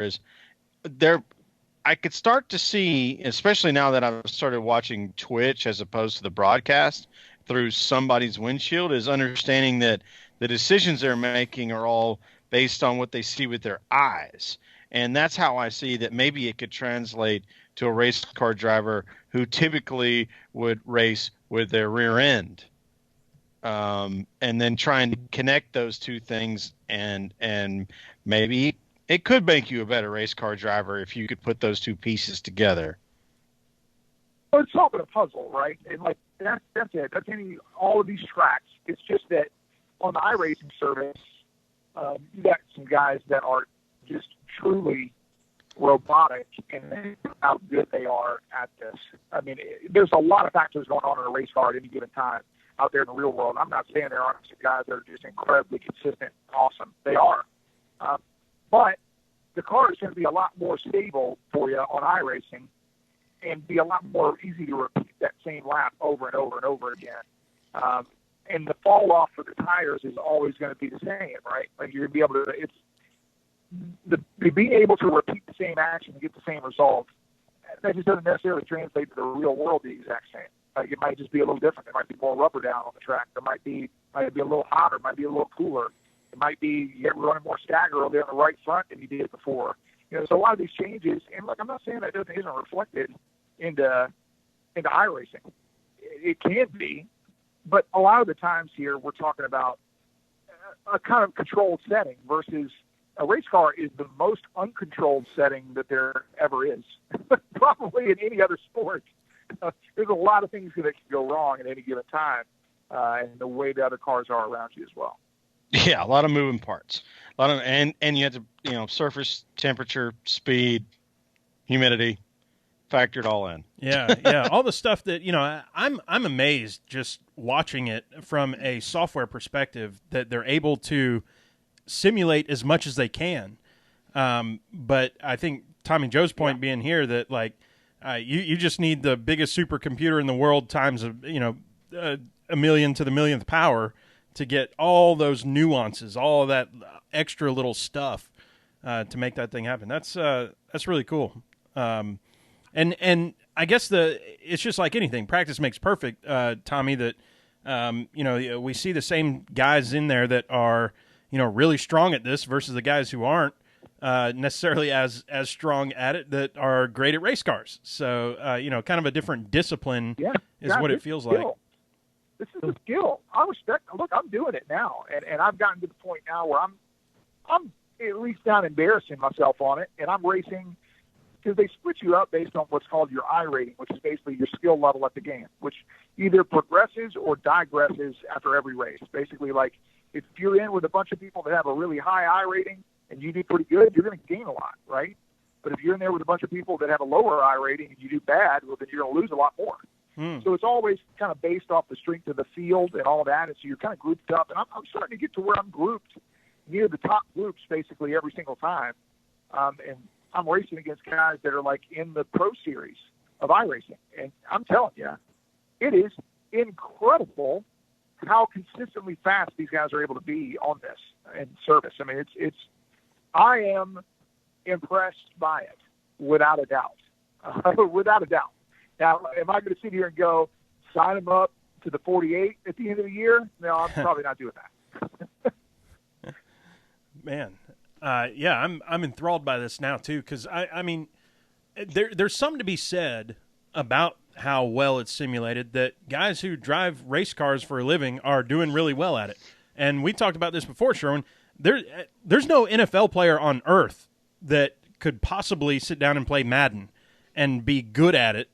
is there. I could start to see, especially now that I've started watching Twitch as opposed to the broadcast through somebody's windshield, is understanding that the decisions they're making are all based on what they see with their eyes. And that's how I see that maybe it could translate to a race car driver who typically would race with their rear end. And then trying to connect those two things, and maybe it could make you a better race car driver if you could put those two pieces together. Well, it's solving a puzzle, right? And like that's it. That's all of these tracks. It's just that on the iRacing service, you got some guys that are just truly robotic and how good they are at this. I mean, there's a lot of factors going on in a race car at any given time out there in the real world. I'm not saying there aren't some guys that are just incredibly consistent and awesome. They are. But the car is going to be a lot more stable for you on iRacing and be a lot more easy to repeat that same lap over and over and over again. And the fall off for the tires is always going to be the same, right? Like you're going to be able to, being able to repeat the same action and get the same result, that just doesn't necessarily translate to the real world the exact same. Like it might just be a little different. There might be more rubber down on the track. There might be a little hotter, might be a little cooler. It might be you're running more stagger over there on the right front than you did before. So a lot of these changes, and look, I'm not saying that isn't reflected into iRacing. It can be, but a lot of the times here we're talking about a kind of controlled setting versus a race car is the most uncontrolled setting that there ever is, probably in any other sport. There's a lot of things that can go wrong at any given time, and the way the other cars are around you as well. Yeah, a lot of moving parts. And you have to, surface temperature, speed, humidity, factor it all in. Yeah, all the stuff that I'm amazed just watching it from a software perspective that they're able to simulate as much as they can. But I think Tommy Joe's point being here that you just need the biggest supercomputer in the world times a million to the millionth power to get all those nuances, all of that extra little stuff to make that thing happen. That's really cool. And I guess it's just like anything. Practice makes perfect, Tommy, that, we see the same guys in there that are, really strong at this versus the guys who aren't necessarily as strong at it that are great at race cars. So, kind of a different discipline is what it feels like. This is a skill. I respect. Look, I'm doing it now, and I've gotten to the point now where I'm at least not embarrassing myself on it, and I'm racing because they split you up based on what's called your I rating, which is basically your skill level at the game, which either progresses or digresses after every race. Basically, like if you're in with a bunch of people that have a really high I rating and you do pretty good, you're going to gain a lot, right? But if you're in there with a bunch of people that have a lower I rating and you do bad, well, then you're going to lose a lot more. So it's always kind of based off the strength of the field and all of that. And so you're kind of grouped up. And I'm starting to get to where I'm grouped near the top groups basically every single time. And I'm racing against guys that are like in the pro series of iRacing. And I'm telling you, it is incredible how consistently fast these guys are able to be on this and service. I mean, I am impressed by it without a doubt. Without a doubt. Now, am I going to sit here and go sign them up to the 48 at the end of the year? No, I'm probably not doing that. Man, I'm enthralled by this now too because I mean, there's something to be said about how well it's simulated that guys who drive race cars for a living are doing really well at it. And we talked about this before, Sherwin. There's no NFL player on earth that could possibly sit down and play Madden and be good at it.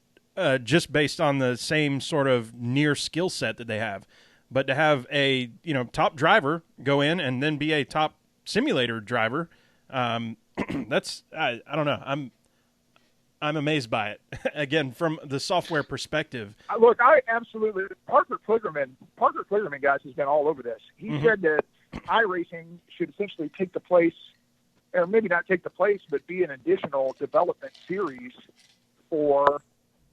Just based on the same sort of near skill set that they have. But to have a top driver go in and then be a top simulator driver, that's I don't know. I'm amazed by it. Again, from the software perspective. Look, I absolutely Parker Kligerman, guys, has been all over this. He said that iRacing should essentially take the place, or maybe not take the place, but be an additional development series for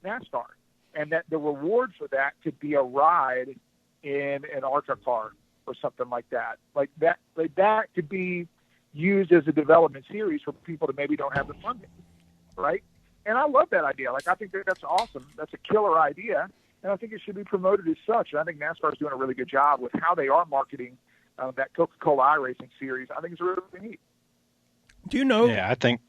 NASCAR, and that the reward for that could be a ride in an ARCA car or something like that. Like that could be used as a development series for people that maybe don't have the funding, right? And I love that idea. Like, I think that's awesome. That's a killer idea, and I think it should be promoted as such. And I think NASCAR is doing a really good job with how they are marketing that Coca-Cola iRacing series. I think it's really neat. Do you know? Yeah, I think.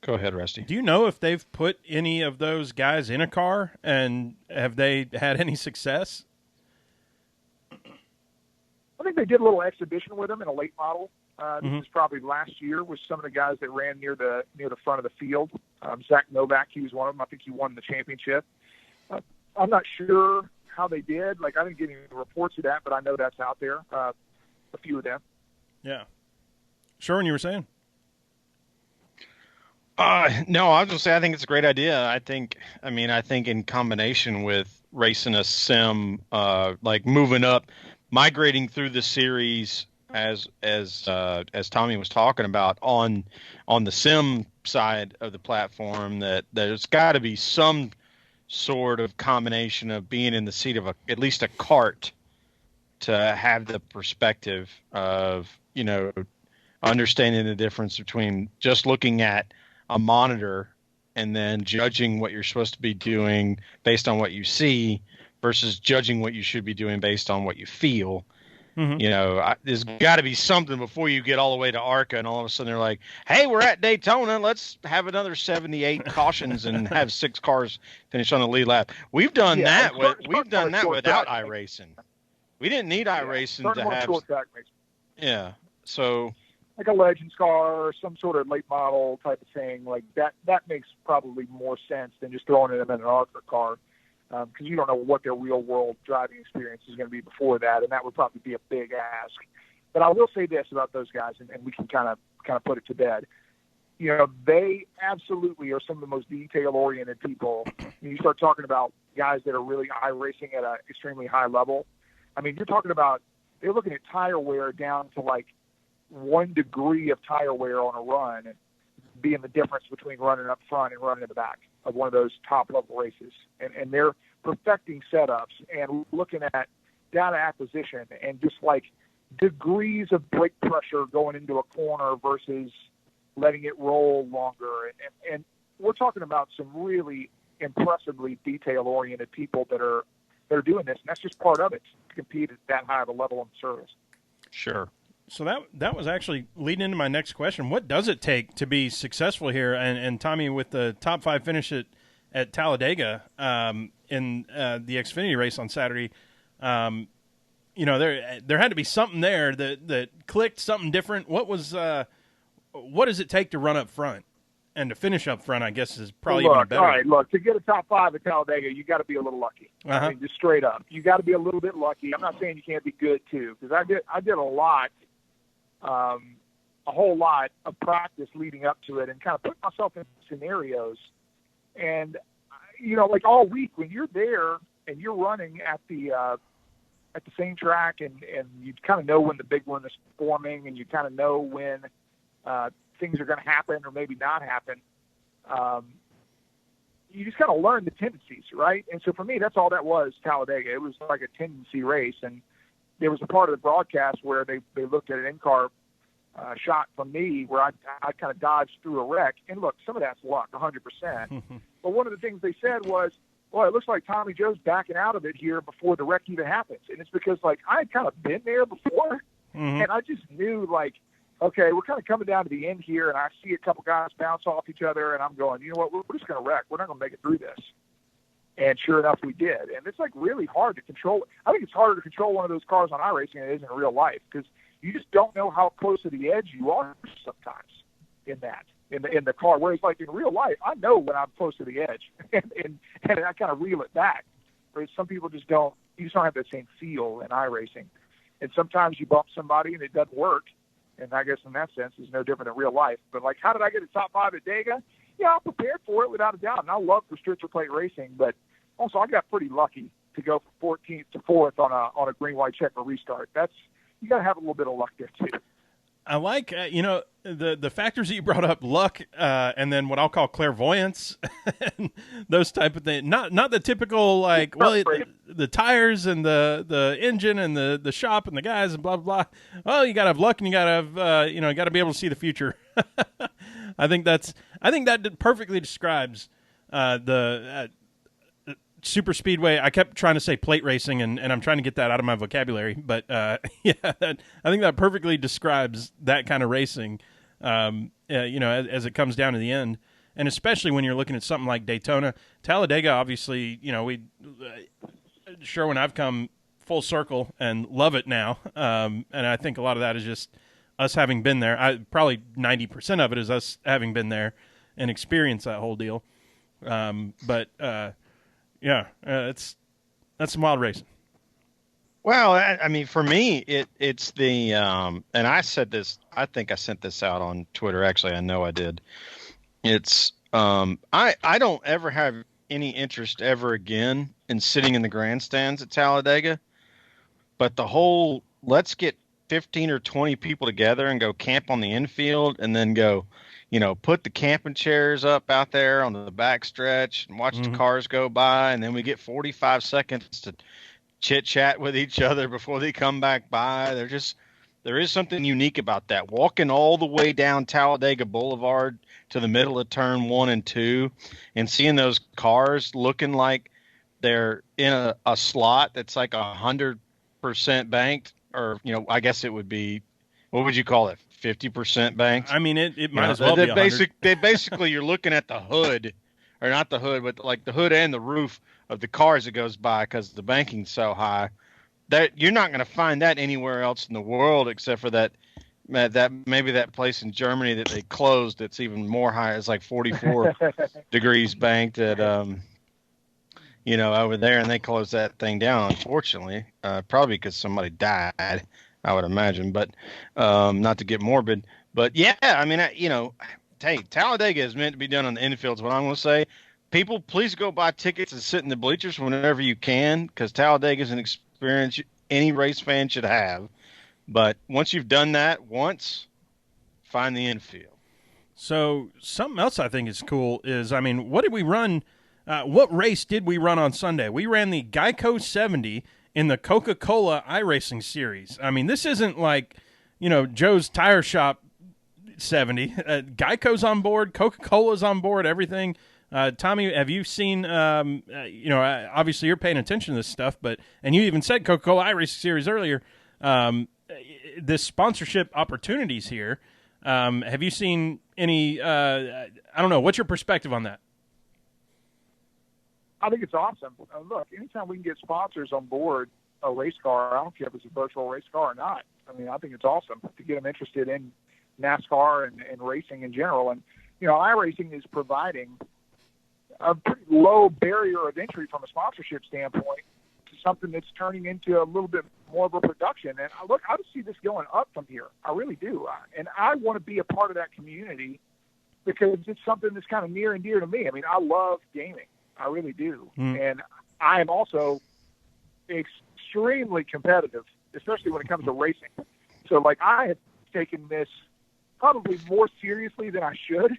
Go ahead, Rusty. Do you know if they've put any of those guys in a car, and have they had any success? I think they did a little exhibition with them in a late model. This is probably last year with some of the guys that ran near the front of the field. Zach Novak, he was one of them. I think he won the championship. I'm not sure how they did. Like, I didn't get any reports of that, but I know that's out there. A few of them. Yeah. Sure, you were saying? No, I was going to say I think it's a great idea. I think in combination with racing a sim, like moving up, migrating through the series as Tommy was talking about on the sim side of the platform, that there's got to be some sort of combination of being in the seat of at least a cart to have the perspective of, understanding the difference between just looking at a monitor and then judging what you're supposed to be doing based on what you see versus judging what you should be doing based on what you feel. There's got to be something before you get all the way to ARCA and all of a sudden they're like, hey, we're at Daytona. Let's have another 78 cautions and have 6 cars finish on the lead lap. We've done that. We've done that without iRacing. We didn't need iRacing to have. Yeah. So. Like a Legends car or some sort of late model type of thing, like that makes probably more sense than just throwing them in an ARCA car, because you don't know what their real world driving experience is going to be before that, and that would probably be a big ask. But I will say this about those guys, and we can kind of put it to bed. They absolutely are some of the most detail oriented people. You start talking about guys that are really iRacing at an extremely high level. I mean, you're talking about they're looking at tire wear down to like 1 degree of tire wear on a run and being the difference between running up front and running in the back of one of those top level races. And they're perfecting setups and looking at data acquisition and just like degrees of brake pressure going into a corner versus letting it roll longer. And we're talking about some really impressively detail oriented people that are doing this. And that's just part of it to compete at that high of a level in service. Sure. So that was actually leading into my next question. What does it take to be successful here? And Tommy, with the top 5 finish at Talladega in the Xfinity race on Saturday, there had to be something there that clicked, something different. What does it take to run up front and to finish up front? I guess is probably even better. All right, look, to get a top 5 at Talladega, you got to be a little lucky. I mean, just straight up, you got to be a little bit lucky. I'm not saying you can't be good too, because I did a lot. A whole lot of practice leading up to it and kind of put myself in scenarios. And, like all week when you're there and you're running at the same track and you kind of know when the big one is forming and you kind of know when things are going to happen or maybe not happen, you just kind of learn the tendencies, right? And so for me, that's all that was Talladega. It was like a tendency race. And there was a part of the broadcast where they looked at an in-car shot from me where I kind of dodged through a wreck. And look, some of that's luck, 100%. But one of the things they said was, well, it looks like Tommy Joe's backing out of it here before the wreck even happens. And it's because, like, I had kind of been there before, and I just knew, like, okay, we're kind of coming down to the end here, and I see a couple guys bounce off each other, and I'm going, you know what, we're just going to wreck. We're not going to make it through this. And sure enough, we did. And it's like really hard to control. I think it's harder to control one of those cars on iRacing than it is in real life, because you just don't know how close to the edge you are sometimes in the car. Whereas like in real life, I know when I'm close to the edge and I kind of reel it back. Whereas some people just don't. You just don't have that same feel in iRacing. And sometimes you bump somebody and it doesn't work. And I guess in that sense, it's no different than real life. But like, how did I get a top 5 at Dega? Yeah, I'm prepared for it without a doubt. And I love restrictor plate racing, but also I got pretty lucky to go from 14th to 4th on a green, white checker restart. You got to have a little bit of luck there too. I like, the factors that you brought up, luck, and then what I'll call clairvoyance, and those type of things. Not the typical, like, well, the tires and the engine and the shop and the guys and blah, blah, blah. Well, you got to have luck and you got to have, you got to be able to see the future. I think that perfectly describes the super speedway. I kept trying to say plate racing, and I'm trying to get that out of my vocabulary. But I think that perfectly describes that kind of racing. As it comes down to the end, and especially when you're looking at something like Daytona, Talladega. Obviously, Sherwin, I've come full circle and love it now. And I think a lot of that is just us having been there. Probably 90% of it is us having been there and experienced that whole deal. That's some wild racing. Well, I mean, for me, it's the and I said this. I think I sent this out on Twitter. Actually, I know I did. It's I don't ever have any interest ever again in sitting in the grandstands at Talladega, but the whole let's get 15 or 20 people together and go camp on the infield and then go, put the camping chairs up out there on the back stretch and watch the cars go by. And then we get 45 seconds to chit chat with each other before they come back by. There is something unique about that. Walking all the way down Talladega Boulevard to the middle of turn 1 and 2 and seeing those cars looking like they're in a slot that's like 100% banked, or, I guess it would be, what would you call it? 50% banked. I mean, it might as well be 100. They basically, you're looking at the hood, or not the hood, but like the hood and the roof of the cars that goes by because the banking's so high. That you're not going to find that anywhere else in the world except for that maybe that place in Germany that they closed. That's even more high. It's like 44 degrees banked at over there, and they closed that thing down, unfortunately, probably because somebody died, I would imagine, but not to get morbid. But yeah, I mean, hey, Talladega is meant to be done on the infield is what I'm going to say. People, please go buy tickets and sit in the bleachers whenever you can, because Talladega is an experience any race fan should have. But once you've done that once, find the infield. So something else I think is cool is, I mean, what did we run? What race did we run on Sunday? We ran the Geico 70 in the Coca-Cola iRacing Series. I mean, this isn't like, Joe's Tire Shop 70. Geico's on board. Coca-Cola's on board, everything. Tommy, have you seen, obviously you're paying attention to this stuff, and you even said Coca-Cola iRacing Series earlier, this sponsorship opportunities here. Have you seen any, I don't know, what's your perspective on that? I think it's awesome. Look, anytime we can get sponsors on board a race car, I don't care if it's a virtual race car or not. I mean, I think it's awesome to get them interested in NASCAR and racing in general. And, iRacing is providing a pretty low barrier of entry from a sponsorship standpoint to something that's turning into a little bit more of a production. And I just see this going up from here. I really do. And I want to be a part of that community because it's something that's kind of near and dear to me. I mean, I love gaming. I really do. And I am also extremely competitive, especially when it comes to racing. So, like, I have taken this probably more seriously than I should.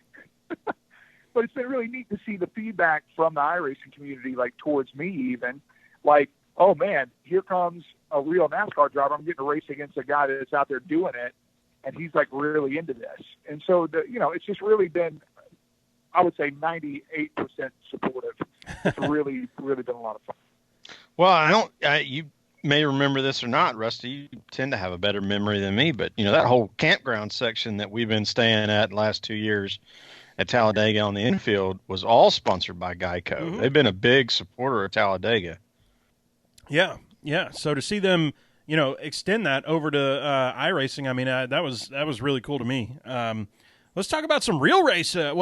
But it's been really neat to see the feedback from the iRacing community, like, towards me even. Like, oh, man, here comes a real NASCAR driver. I'm getting to race against a guy that's out there doing it, and he's, like, really into this. And so, it's just really been, I would say, 98% supportive. It's really, really been a lot of fun. Well, you may remember this or not, Rusty. You tend to have a better memory than me, but, that whole campground section that we've been staying at the last 2 years at Talladega on the infield was all sponsored by Geico. Mm-hmm. They've been a big supporter of Talladega. Yeah. So to see them, extend that over to iRacing, I mean, that was really cool to me. Let's talk about some real race. That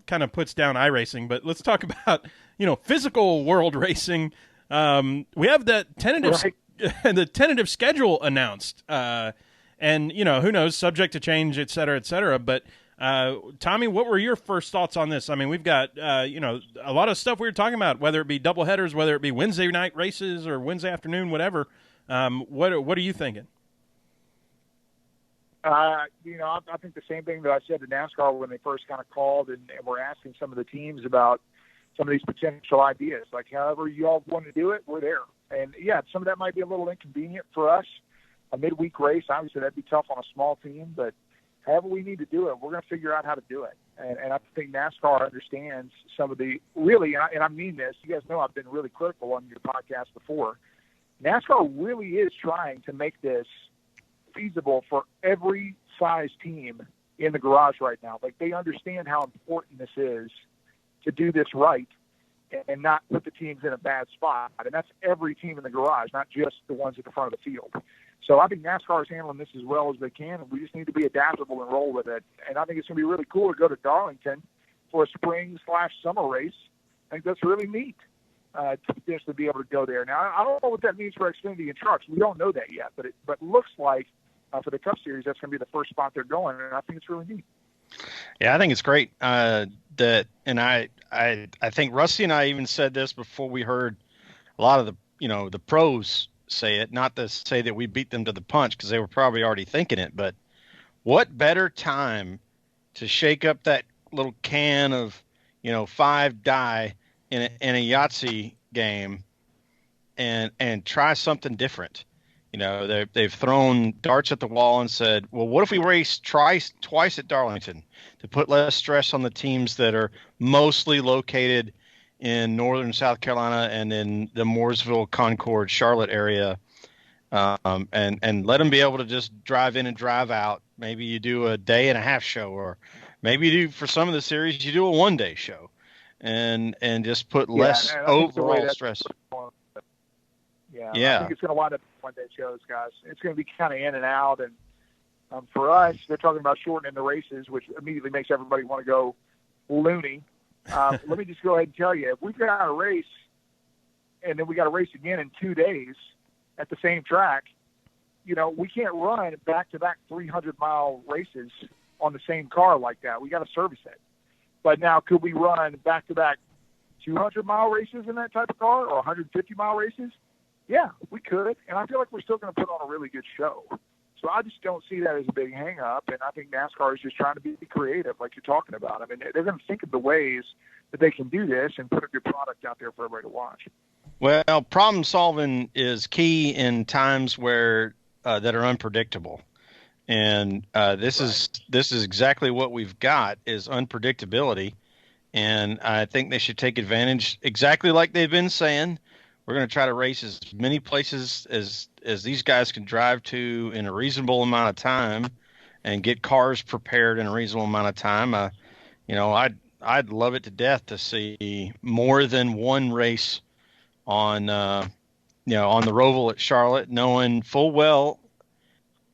kind of puts down iRacing, but let's talk about, physical world racing. We have the tentative schedule announced. And, who knows, subject to change, et cetera, but Tommy, what were your first thoughts on this? I mean, we've got, a lot of stuff we were talking about, whether it be double headers, whether it be Wednesday night races or Wednesday afternoon, whatever. What are you thinking? I think the same thing that I said to NASCAR when they first kind of called and were asking some of the teams about some of these potential ideas. Like, however you all want to do it, we're there. And, yeah, some of that might be a little inconvenient for us. A midweek race, obviously, that'd be tough on a small team. But however we need to do it, we're going to figure out how to do it. And I think NASCAR understands some of the – really, and I mean this. You guys know I've been really critical on your podcast before. NASCAR really is trying to make this feasible for every size team in the garage right now. Like, they understand how important this is to do this right and not put the teams in a bad spot. And that's every team in the garage, not just the ones at the front of the field. So I think NASCAR is handling this as well as they can, and we just need to be adaptable and roll with it. And I think it's going to be really cool to go to Darlington for a spring/summer race. I think that's really neat to potentially be able to go there. Now, I don't know what that means for Xfinity and trucks. We don't know that yet, but it looks like for the Cup Series, that's going to be the first spot they're going, and I think it's really neat. Yeah, I think it's great. I think Rusty and I even said this before we heard a lot of the pros say it, not to say that we beat them to the punch because they were probably already thinking it, but what better time to shake up that little can of, 5 die in a Yahtzee game and try something different. They've thrown darts at the wall and said, well, what if we race twice at Darlington to put less stress on the teams that are mostly located in northern South Carolina and in the Mooresville, Concord, Charlotte area, and let them be able to just drive in and drive out. Maybe you do a day and a half show, or maybe you do, for some of the series, you do a 1-day show and just put less overall stress. Yeah. I think it's going to wind up 1-day shows, guys. It's going to be kind of in and out. And for us, they're talking about shortening the races, which immediately makes everybody want to go loony. Let me just go ahead and tell you, if we've got a race and then we got to race again in 2 days at the same track, we can't run back-to-back 300-mile races on the same car like that. We got to service it. But now, could we run back-to-back 200-mile races in that type of car, or 150-mile races? Yeah, we could, and I feel like we're still going to put on a really good show. So I just don't see that as a big hang-up, and I think NASCAR is just trying to be creative, like you're talking about. I mean, they're going to think of the ways that they can do this and put a good product out there for everybody to watch. Well, problem solving is key in times where that are unpredictable, and this is exactly what we've got, is unpredictability, and I think they should take advantage, exactly like they've been saying. We're going to try to race as many places as these guys can drive to in a reasonable amount of time, and get cars prepared in a reasonable amount of time. I'd love it to death to see more than one race on on the Roval at Charlotte, knowing full well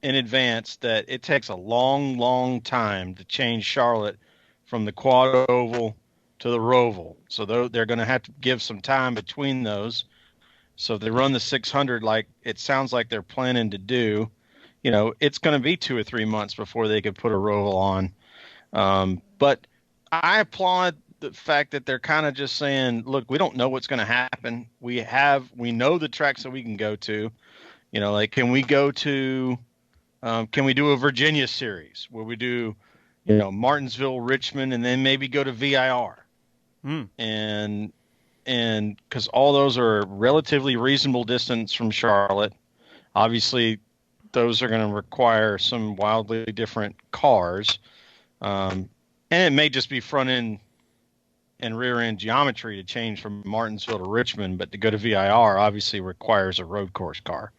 in advance that it takes a long, long time to change Charlotte from the quad oval to the Roval. So they're going to have to give some time between those. So if they run the 600 like it sounds like they're planning to do, it's going to be 2 or 3 months before they could put a Roval on. But I applaud the fact that they're kind of just saying, look, we don't know what's going to happen. We know the tracks that we can go to. Can we go to can we do a Virginia series where we do, Martinsville, Richmond, and then maybe go to VIR? And because all those are relatively reasonable distance from Charlotte. Obviously, those are going to require some wildly different cars. And it may just be front end and rear end geometry to change from Martinsville to Richmond, but to go to VIR obviously requires a road course car.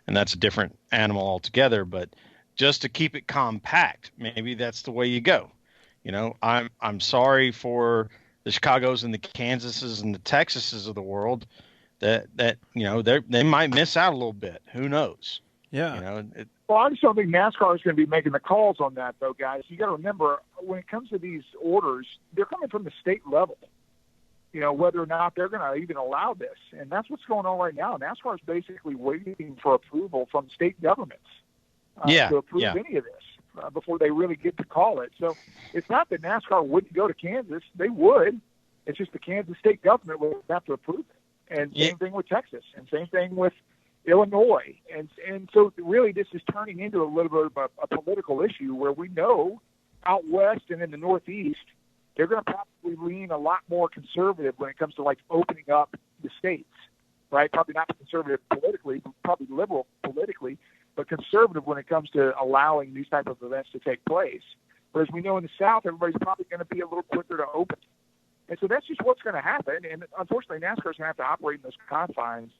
And that's a different animal altogether. But just to keep it compact, maybe that's the way you go. I'm sorry for the Chicagos and the Kansases and the Texases of the world that they might miss out a little bit. Who knows? Yeah. Well, I just don't think NASCAR is going to be making the calls on that, though, guys. You got to remember, when it comes to these orders, they're coming from the state level. Whether or not they're going to even allow this, and that's what's going on right now. NASCAR is basically waiting for approval from state governments to approve any of this before they really get to call it. So it's not that NASCAR wouldn't go to Kansas; they would. It's just the Kansas state government would have to approve it. And same thing with Texas, and same thing with Illinois. And so really this is turning into a little bit of a political issue where we know out west and in the Northeast, they're going to probably lean a lot more conservative when it comes to like opening up the states, right? Probably not conservative politically, but probably liberal politically, but conservative when it comes to allowing these type of events to take place. Whereas we know in the South, everybody's probably going to be a little quicker to open. And so that's just what's going to happen. And unfortunately, NASCAR is going to have to operate in those confines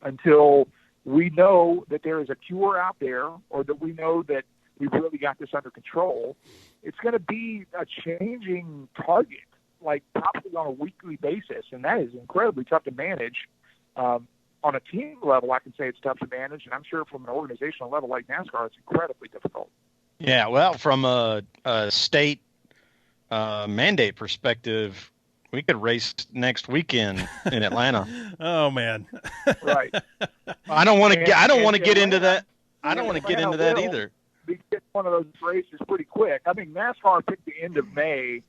until we know that there is a cure out there, or that we know that we've really got this under control. It's going to be a changing target, like probably on a weekly basis. And that is incredibly tough to manage. On a team level, I can say it's tough to manage. And I'm sure from an organizational level like NASCAR, it's incredibly difficult. Yeah, well, from a state mandate perspective, we could race next weekend in Atlanta. Oh man, right. I don't want to get. I don't want to get into that. I don't want to get into that either. We get one of those races pretty quick. I mean, NASCAR picked the end of May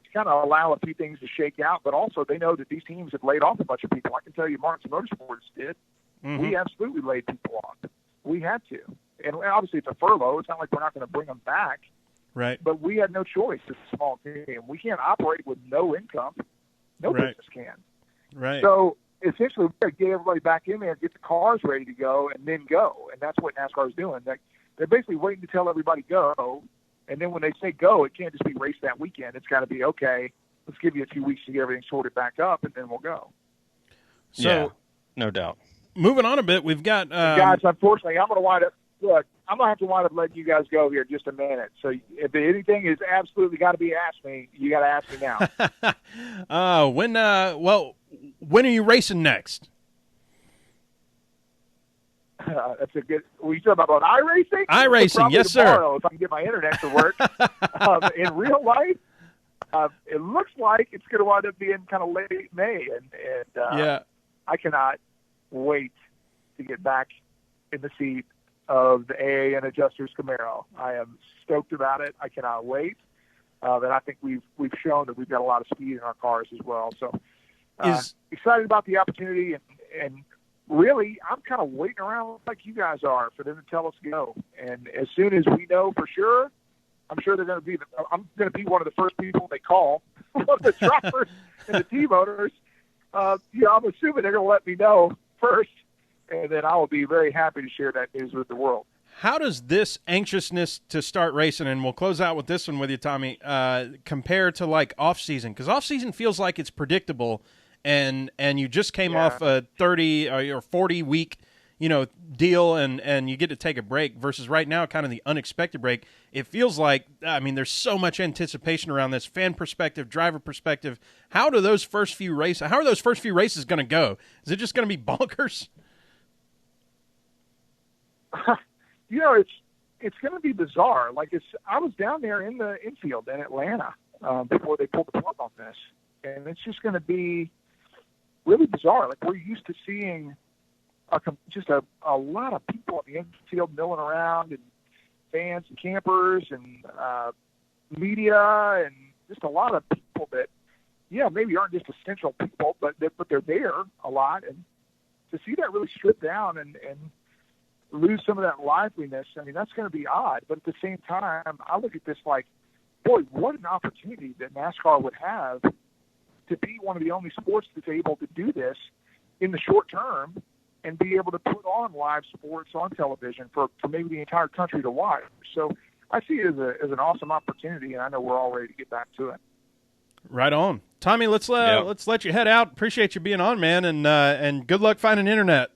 to kind of allow a few things to shake out, but also they know that these teams have laid off a bunch of people. I can tell you, Martin Motorsports did. Mm-hmm. We absolutely laid people off. We had to, and obviously it's a furlough. It's not like we're not going to bring them back. Right. But we had no choice as a small team. We can't operate with no income. No business can. Right. So essentially, we got to get everybody back in there, get the cars ready to go, and then go. And that's what NASCAR is doing. They're basically waiting to tell everybody go. And then when they say go, it can't just be race that weekend. It's got to be, okay, let's give you a few weeks to get everything sorted back up, and then we'll go. So, yeah, no doubt. Moving on a bit, we've got guys. Unfortunately, I'm going to wind up. Look, I'm going to have to wind up letting you guys go here in just a minute. So if anything is absolutely got to be asked me, you got to ask me now. When are you racing next? That's a good. Were you talking about iRacing? iRacing, yes, sir. If I can get my internet to work. In real life, it looks like it's going to wind up being kind of late May, and yeah, I cannot wait to get back in the seat of the AAN Adjusters Camaro. I am stoked about it. I cannot wait. And I think we've shown that we've got a lot of speed in our cars as well. So excited about the opportunity, and really I'm kind of waiting around like you guys are for them to tell us to go. And as soon as we know for sure, I'm sure I'm going to be one of the first people they call, one of the drivers and the team owners. I'm assuming they're going to let me know first, and then I will be very happy to share that news with the world. How does this anxiousness to start racing, and we'll close out with this one with you, Tommy, compare to like off season? Because off season feels like it's predictable, and you just came off a 30 or 40 week, deal, and you get to take a break. Versus right now, kind of the unexpected break. It feels like, there's so much anticipation around this, fan perspective, driver perspective. How are those first few races going to go? Is it just going to be bonkers? It's going to be bizarre. I was down there in the infield in Atlanta before they pulled the plug on this, and it's just going to be really bizarre. Like, we're used to seeing just a lot of people in the infield milling around, and fans and campers and media, and just a lot of people that, maybe aren't just essential people, but they're there a lot. And to see that really stripped down and lose some of that liveliness, that's going to be odd. But at the same time, I look at this like, boy, what an opportunity that NASCAR would have to be one of the only sports that's able to do this in the short term and be able to put on live sports on television for maybe the entire country to watch. So I see it as an awesome opportunity, and I know we're all ready to get back to it. Right on. Tommy, let's let you head out. Appreciate you being on, man, and good luck finding internet.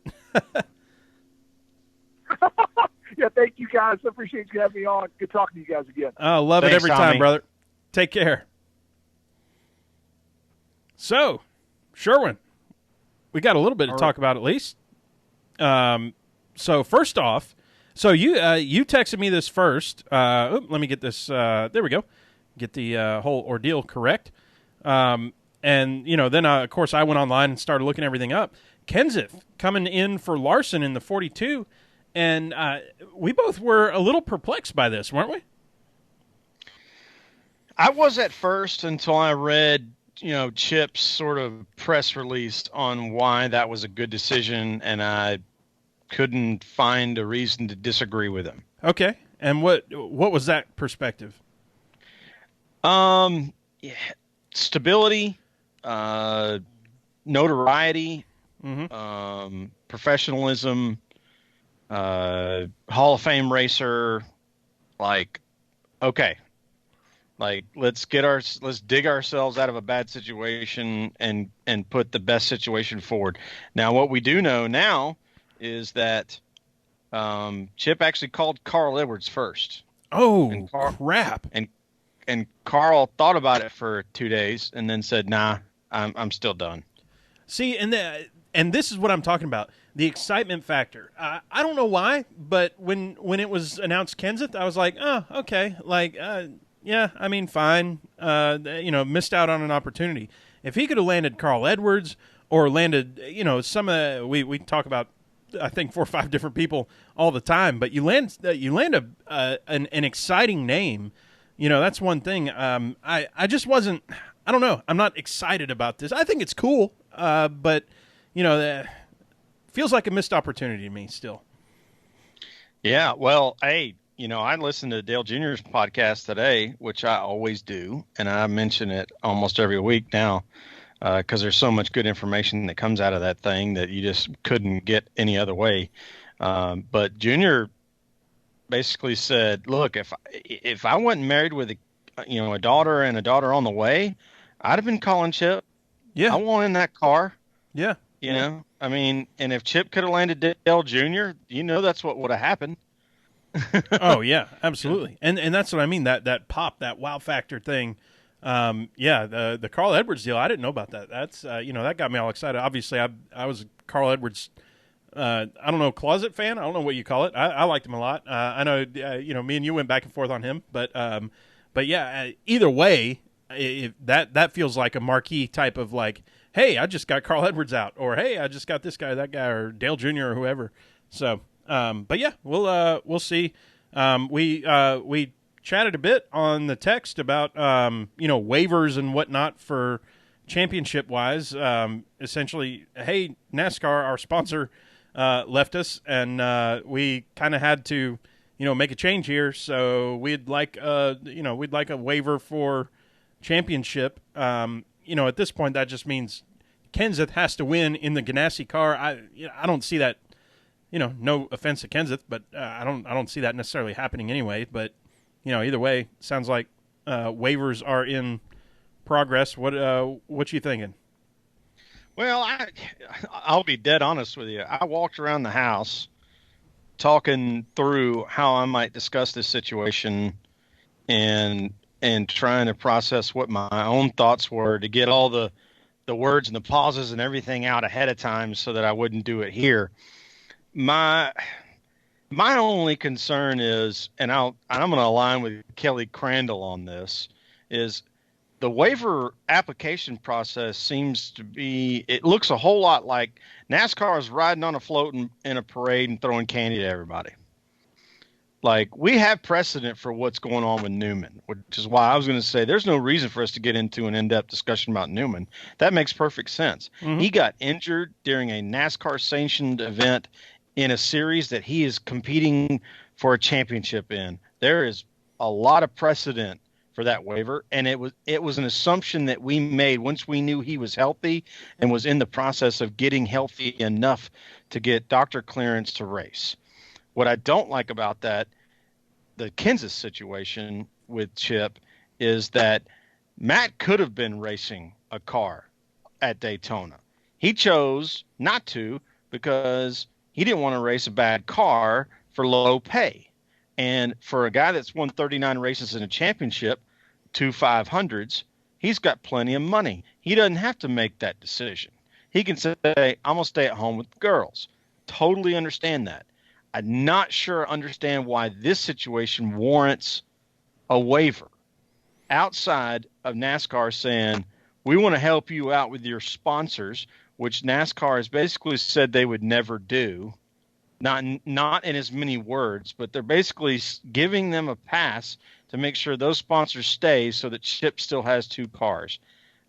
Yeah, thank you, guys. I appreciate you having me on. Good talking to you guys again. Oh, love it every time, brother. Take care. So, Sherwin, we got a little bit to talk about at least. So first off, you texted me this first. Let me get this. There we go. Get the whole ordeal correct. And then of course I went online and started looking everything up. Kenseth coming in for Larson in the 42. And we both were a little perplexed by this, weren't we? I was at first until I read, Chip's sort of press release on why that was a good decision, and I couldn't find a reason to disagree with him. Okay. And what was that perspective? Yeah, stability, notoriety, professionalism, Hall of Fame racer. Like, okay, like let's dig ourselves out of a bad situation and put the best situation forward. Now, what we do know now is that Chip actually called Carl Edwards first. Oh, crap! And Carl thought about it for 2 days and then said, "Nah, I'm still done." See, and this is what I'm talking about. The excitement factor. I don't know why, but when it was announced Kenseth, I was like, oh, okay. Like, yeah, I mean, fine. Missed out on an opportunity. If he could have landed Carl Edwards or landed, some of we talk about, I think 4 or 5 different people all the time, but you land an exciting name. That's one thing. I just wasn't. I don't know. I'm not excited about this. I think it's cool, but feels like a missed opportunity to me still. Yeah. Well, hey, I listened to Dale Jr.'s podcast today, which I always do, and I mention it almost every week now because there's so much good information that comes out of that thing that you just couldn't get any other way. But Jr. basically said, look, if I wasn't married with a daughter and a daughter on the way, I'd have been calling Chip. Yeah. I want in that car. Yeah. I mean, and if Chip could have landed Dale Jr., that's what would have happened. Oh yeah, absolutely. And that's what I mean, that pop, that wow factor thing. The Carl Edwards deal, I didn't know about that. That's that got me all excited. Obviously I was a Carl Edwards I don't know, closet fan. I don't know what you call it. I liked him a lot. I know, me and you went back and forth on him, but yeah, either way, that feels like a marquee type of like, hey, I just got Carl Edwards out, or hey, I just got this guy, that guy, or Dale Jr. or whoever. So, but yeah, we'll see. We chatted a bit on the text about waivers and whatnot for championship wise. Essentially, hey, NASCAR, our sponsor, left us, and we kind of had to, make a change here. So we'd like a waiver for championship. At this point, that just means Kenseth has to win in the Ganassi car. I don't see that. No offense to Kenseth, but I don't see that necessarily happening anyway. But either way, sounds like waivers are in progress. What you thinking? Well, I'll be dead honest with you. I walked around the house talking through how I might discuss this situation and trying to process what my own thoughts were to get all the words and the pauses and everything out ahead of time so that I wouldn't do it here. My only concern is, and I'm going to align with Kelly Crandall on this, is the waiver application process seems to be, it looks a whole lot like NASCAR is riding on a float in a parade and throwing candy to everybody. Like, we have precedent for what's going on with Newman, which is why I was going to say there's no reason for us to get into an in-depth discussion about Newman. That makes perfect sense. Mm-hmm. He got injured during a NASCAR-sanctioned event in a series that he is competing for a championship in. There is a lot of precedent for that waiver, and it was an assumption that we made once we knew he was healthy and was in the process of getting healthy enough to get doctor clearance to race. What I don't like about that, the Kenseth situation with Chip, is that Matt could have been racing a car at Daytona. He chose not to because he didn't want to race a bad car for low pay. And for a guy that's won 39 races in a championship, 2 500s, he's got plenty of money. He doesn't have to make that decision. He can say, I'm going to stay at home with the girls. Totally understand that. I'm not sure understand why this situation warrants a waiver outside of NASCAR saying, we want to help you out with your sponsors, which NASCAR has basically said they would never do. Not in as many words, but they're basically giving them a pass to make sure those sponsors stay so that Chip still has 2 cars.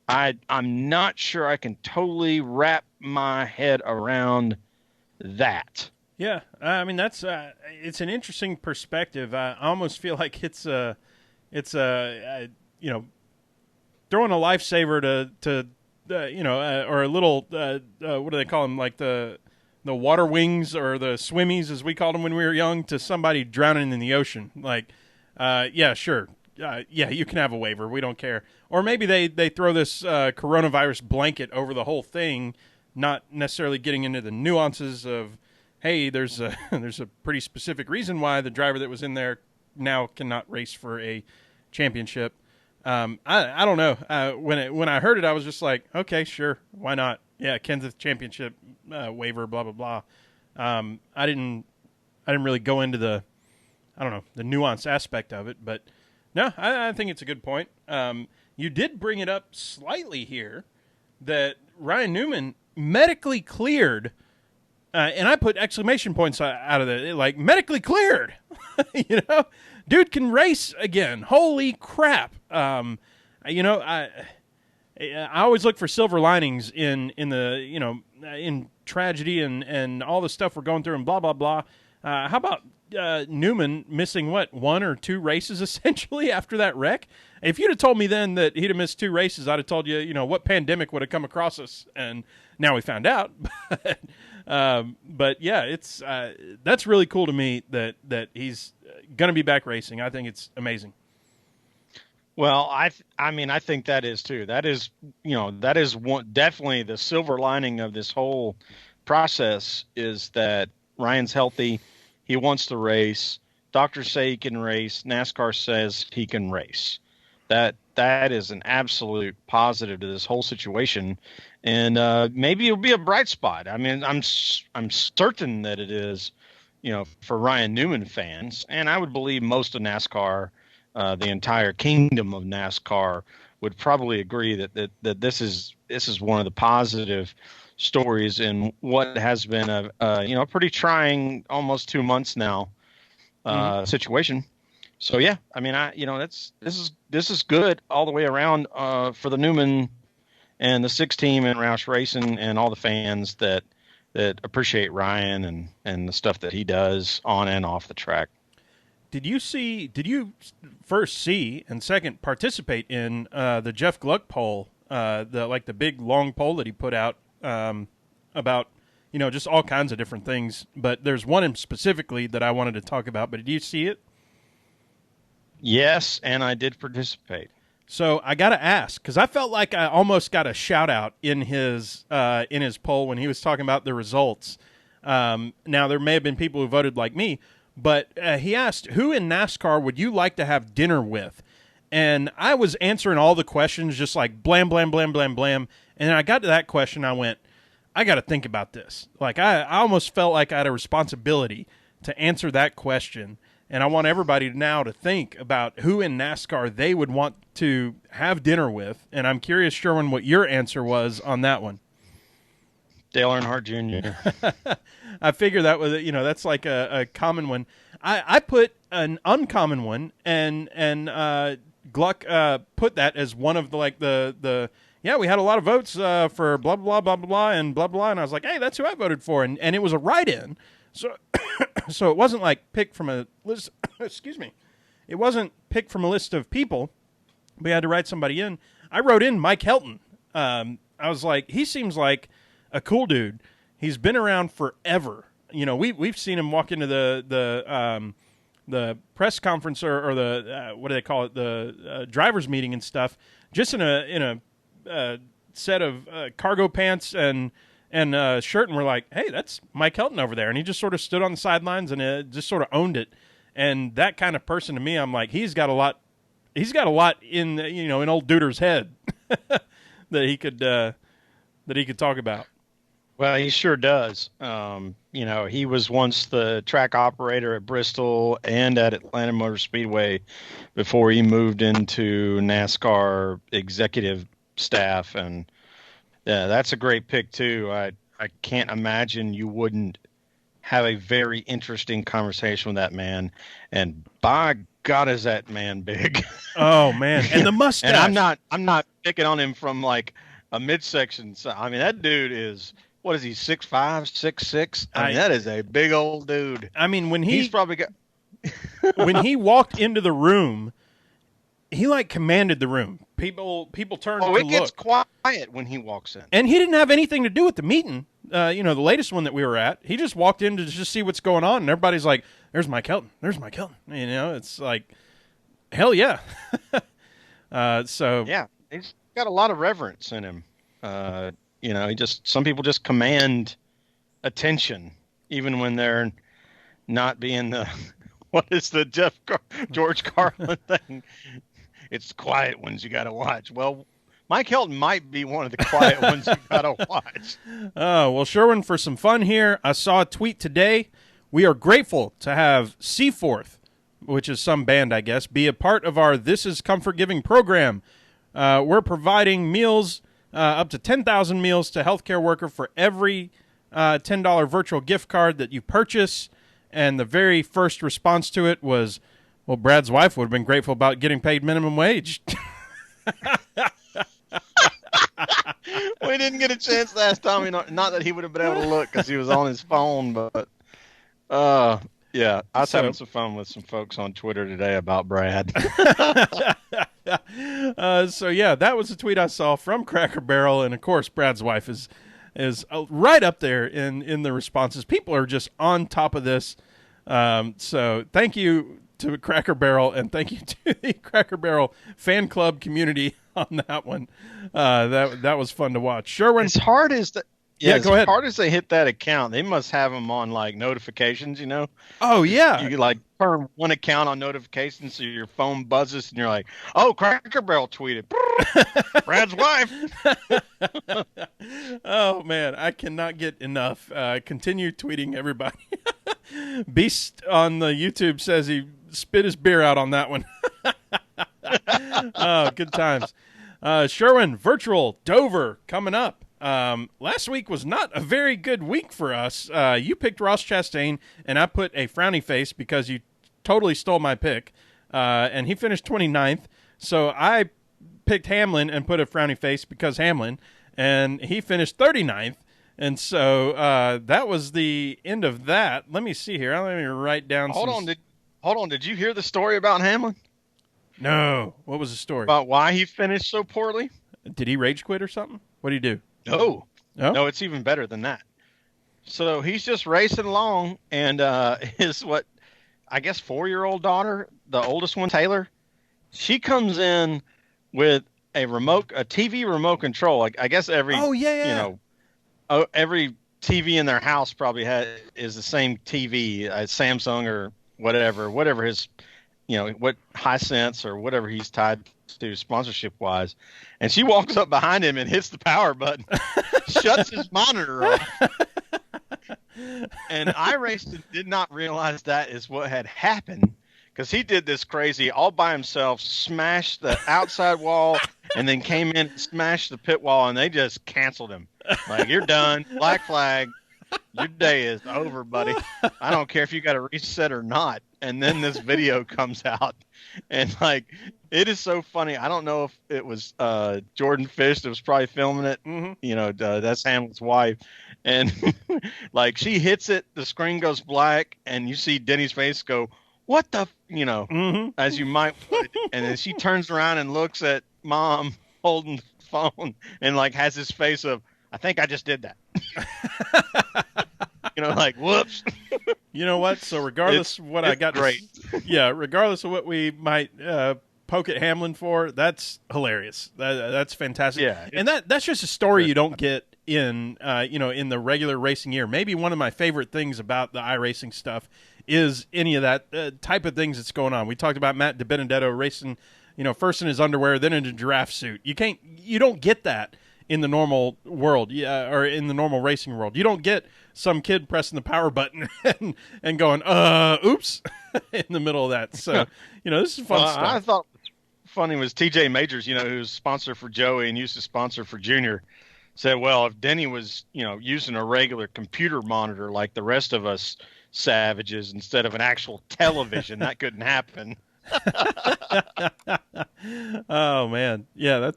I'm not sure I can totally wrap my head around that. Yeah, I mean that's it's an interesting perspective. I almost feel like you know, throwing a lifesaver to or a little what do they call them, like the water wings or the swimmies as we called them when we were young, to somebody drowning in the ocean. Like, yeah, sure. Yeah, you can have a waiver. We don't care. Or maybe they throw this coronavirus blanket over the whole thing, not necessarily getting into the nuances of, hey, there's a there's a pretty specific reason why the driver that was in there now cannot race for a championship. I don't know. When I heard it, I was just like, okay, sure, why not? Yeah, Kenseth championship waiver, blah blah blah. I didn't really go into the, I don't know, the nuance aspect of it, but no, I think it's a good point. You did bring it up slightly here that Ryan Newman medically cleared, and I put exclamation points out of it, like medically cleared. You know, dude can race again. Holy crap! You know, I always look for silver linings in the, you know, in tragedy and all the stuff we're going through and blah blah blah. How about Newman missing one or two races essentially after that wreck? If you'd have told me then that he'd have missed two races, I'd have told you, you know, what pandemic would have come across us, and now we found out. But yeah, it's that's really cool to me that he's going to be back racing. I think it's amazing. Well, I mean, I think that is too. That is, you know, that is definitely the silver lining of this whole process, is that Ryan's healthy. He wants to race. Doctors say he can race. NASCAR says he can race. That is an absolute positive to this whole situation, and maybe it'll be a bright spot. I mean, I'm certain that it is, you know, for Ryan Newman fans, and I would believe most of NASCAR, the entire kingdom of NASCAR, would probably agree that this is one of the positive stories in what has been a pretty trying almost 2 months now situation. So yeah, I mean, this is good all the way around for the Newman and the Six team and Roush Racing and all the fans that appreciate Ryan and the stuff that he does on and off the track. Did you first see and second participate in the Jeff Gluck poll, the big long poll that he put out about, you know, just all kinds of different things, but there's one in specifically that I wanted to talk about, but did you see it? Yes, and I did participate. So I got to ask, because I felt like I almost got a shout out in his poll when he was talking about the results. Now, there may have been people who voted like me, but he asked, who in NASCAR would you like to have dinner with? And I was answering all the questions just like blam, blam, blam, blam, blam. And then I got to that question, I went, I got to think about this. Like, I almost felt like I had a responsibility to answer that question. And I want everybody now to think about who in NASCAR they would want to have dinner with. And I'm curious, Sherwin, what your answer was on that one. Dale Earnhardt Jr. I figure that was, you know, that's like a common one. I put an uncommon one, and Gluck put that as one of the yeah, we had a lot of votes for blah, blah, blah, blah, blah, and blah, blah. And I was like, hey, that's who I voted for. And it was a write-in. So it wasn't like picked from a list. Excuse me. It wasn't picked from a list of people. We had to write somebody in. I wrote in Mike Helton. I was like, he seems like a cool dude. He's been around forever. You know, we've seen him walk into the press conference or the what do they call it, the drivers meeting and stuff, just in a set of cargo pants and shirt, and we're like, hey, that's Mike Helton over there, and he just sort of stood on the sidelines and just sort of owned it. And that kind of person to me, I'm like, he's got a lot in, you know, in old Duder's head that he could talk about. Well, he sure does. You know, he was once the track operator at Bristol and at Atlanta Motor Speedway before he moved into NASCAR executive staff. And yeah, that's a great pick too. I can't imagine you wouldn't have a very interesting conversation with that man. And by God, is that man big? Oh man, and the mustache. And I'm not picking on him from like a midsection. So, I mean, that dude is. what is he, 6'5", 6'6"? I mean, that is a big old dude. I mean, he's probably got when he walked into the room, he like commanded the room. People turned to look. It gets quiet when he walks in. And he didn't have anything to do with the meeting. The latest one that we were at, he just walked in to just see what's going on, and everybody's like, "There's Mike Helton. There's Mike Helton." It's like, hell yeah. Yeah, he's got a lot of reverence in him. Some people just command attention, even when they're not being the what is the George Carlin thing? It's the quiet ones you got to watch. Well, Mike Helton might be one of the quiet ones you got to watch. Oh, well, Sherwin, for some fun here, I saw a tweet today. We are grateful to have Seaforth, which is some band, I guess, be a part of our This Is Comfort Giving program. We're providing meals, up to 10,000 meals to healthcare worker for every $10 virtual gift card that you purchase. And the very first response to it was, well, Brad's wife would have been grateful about getting paid minimum wage. We didn't get a chance last time. Not that he would have been able to look because he was on his phone, but yeah, I was having some fun with some folks on Twitter today about Brad. Yeah, that was a tweet I saw from Cracker Barrel, and of course, Brad's wife is right up there in the responses. People are just on top of this. So thank you to Cracker Barrel, and thank you to the Cracker Barrel fan club community on that one. That was fun to watch. Sherwin, as hard as go ahead. As hard as they hit that account, they must have them on like notifications. Oh yeah, you like turn one account on notifications, so your phone buzzes, and you're like, "Oh, Cracker Barrel tweeted, Brad's wife." Oh man, I cannot get enough. Continue tweeting, everybody. Beast on the YouTube says he spit his beer out on that one. Oh, good times. Sherwin, virtual Dover coming up. Last week was not a very good week for us. You picked Ross Chastain, and I put a frowny face because you totally stole my pick. And he finished 29th. So I picked Hamlin and put a frowny face because Hamlin, and he finished 39th. And so that was the end of that. Let me see here. Let me write down. Hold on. Did you hear the story about Hamlin? No. What was the story? About why he finished so poorly? Did he rage quit or something? What did he do? No, it's even better than that. So he's just racing along, and his 4-year-old daughter, the oldest one, Taylor, she comes in with a TV remote control. I guess every every TV in their house probably is the same TV, Samsung or whatever his, what Hisense or whatever he's tied to sponsorship wise. And she walks up behind him and hits the power button, shuts his monitor off. And iRacing did not realize that is what had happened, because he did this crazy all by himself, smashed the outside wall, and then came in and smashed the pit wall, and they just canceled him. Like, you're done. Black flag. Your day is over, buddy. I don't care if you got to reset or not. And then this video comes out, and it is so funny. I don't know if it was Jordan Fish that was probably filming it. Mm-hmm. That's Hamlin's wife, and she hits it, the screen goes black, and you see Denny's face go, "What the?" Mm-hmm. As you might put it, and then she turns around and looks at Mom holding the phone, and has this face of, "I think I just did that." Whoops. You know what? So regardless of what I got, great. Regardless of what we might poke at Hamlin for, that's hilarious. That's fantastic. Yeah, and that's just a story you don't get in in the regular racing year. Maybe one of my favorite things about the iRacing stuff is any of that type of things that's going on. We talked about Matt DiBenedetto racing, first in his underwear, then in a giraffe suit. You don't get that in the normal world, or in the normal racing world. You don't get some kid pressing the power button and going, oops, in the middle of that. So, this is fun stuff. I thought funny was TJ Majors, who's sponsor for Joey and used to sponsor for Junior, said, well, if Denny was, using a regular computer monitor like the rest of us savages instead of an actual television, that couldn't happen. Oh, man. Yeah,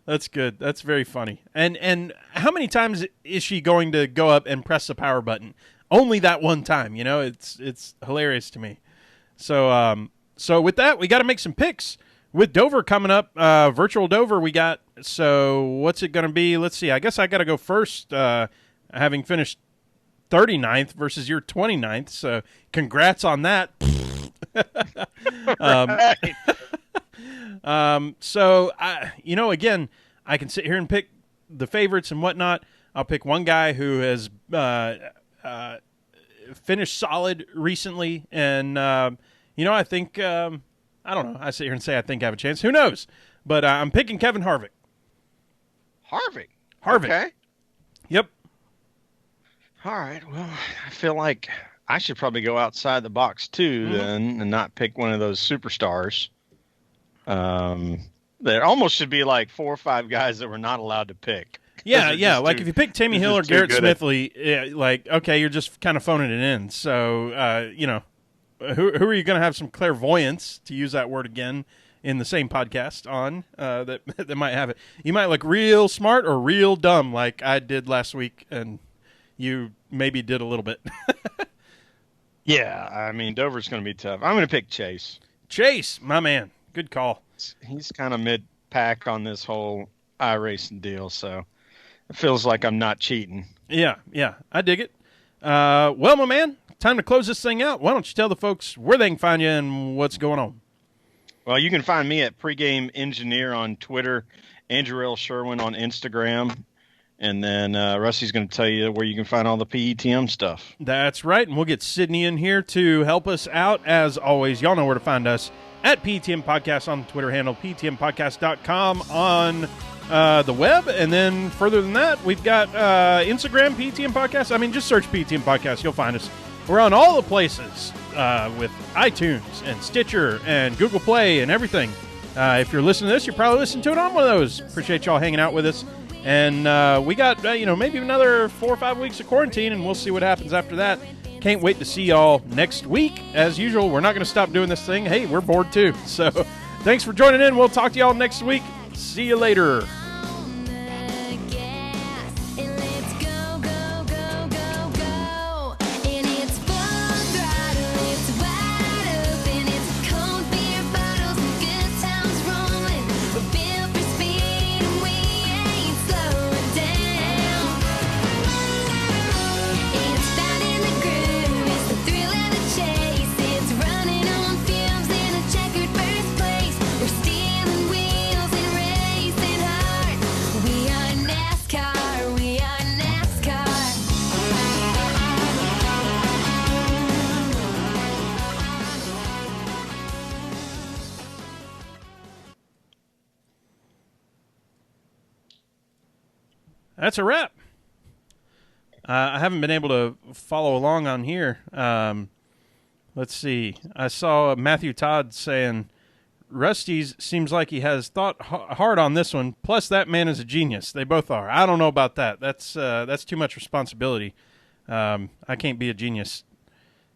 That's good. That's very funny. And how many times is she going to go up and press the power button? Only that one time. You know, it's hilarious to me. So so with that, we got to make some picks. With Dover coming up, virtual Dover, we got. So what's it going to be? Let's see. I guess I got to go first, having finished 39th versus your 29th. So congrats on that. So again, I can sit here and pick the favorites and whatnot. I'll pick one guy who has finished solid recently, and I think I don't know. I sit here and say I think I have a chance. Who knows? But I'm picking Kevin Harvick. Harvick. Okay. Yep. All right. Well, I feel like I should probably go outside the box too, then, and not pick one of those superstars. There almost should be like 4 or 5 guys that we're not allowed to pick. Yeah. Like if you pick Timmy Hill or Garrett Smithley, okay, you're just kind of phoning it in. So, who are you going to have some clairvoyance, to use that word again, in the same podcast on that might have it? You might look real smart or real dumb, like I did last week, and you maybe did a little bit. Yeah, I mean, Dover's going to be tough. I'm going to pick Chase. Chase, my man. Good call. He's kind of mid-pack on this whole iRacing deal, so it feels like I'm not cheating. Yeah, I dig it. Well, my man, time to close this thing out. Why don't you tell the folks where they can find you and what's going on? Well, you can find me at Pregame Engineer on Twitter, Andrew L. Sherwin on Instagram, and then Rusty's going to tell you where you can find all the PETM stuff. That's right, and we'll get Sydney in here to help us out. As always, y'all know where to find us at PETM Podcast on the Twitter handle, PETMPodcast.com on the web. And then further than that, we've got Instagram, PETM Podcast. I mean, just search PETM Podcast. You'll find us. We're on all the places with iTunes and Stitcher and Google Play and everything. If you're listening to this, you're probably listening to it on one of those. Appreciate y'all hanging out with us. And we got, maybe another 4 or 5 weeks of quarantine, and we'll see what happens after that. Can't wait to see y'all next week. As usual, we're not going to stop doing this thing. Hey, we're bored too. So thanks for joining in. We'll talk to y'all next week. See you later. That's a wrap. I haven't been able to follow along on here. Let's see. I saw Matthew Todd saying, Rusty's seems like he has thought hard on this one. Plus, that man is a genius. They both are. I don't know about that. That's too much responsibility. I can't be a genius.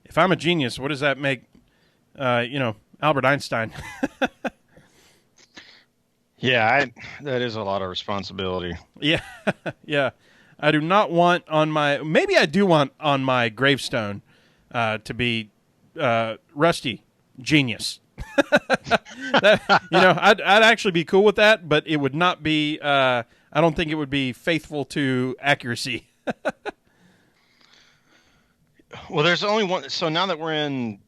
If I'm a genius, what does that make, Albert Einstein? Yeah, that is a lot of responsibility. Yeah, yeah. I do not want maybe I do want on my gravestone to be Rusty, genius. I'd actually be cool with that, but it would not be, I don't think it would be faithful to accuracy. Well, there's only one. So now that we're in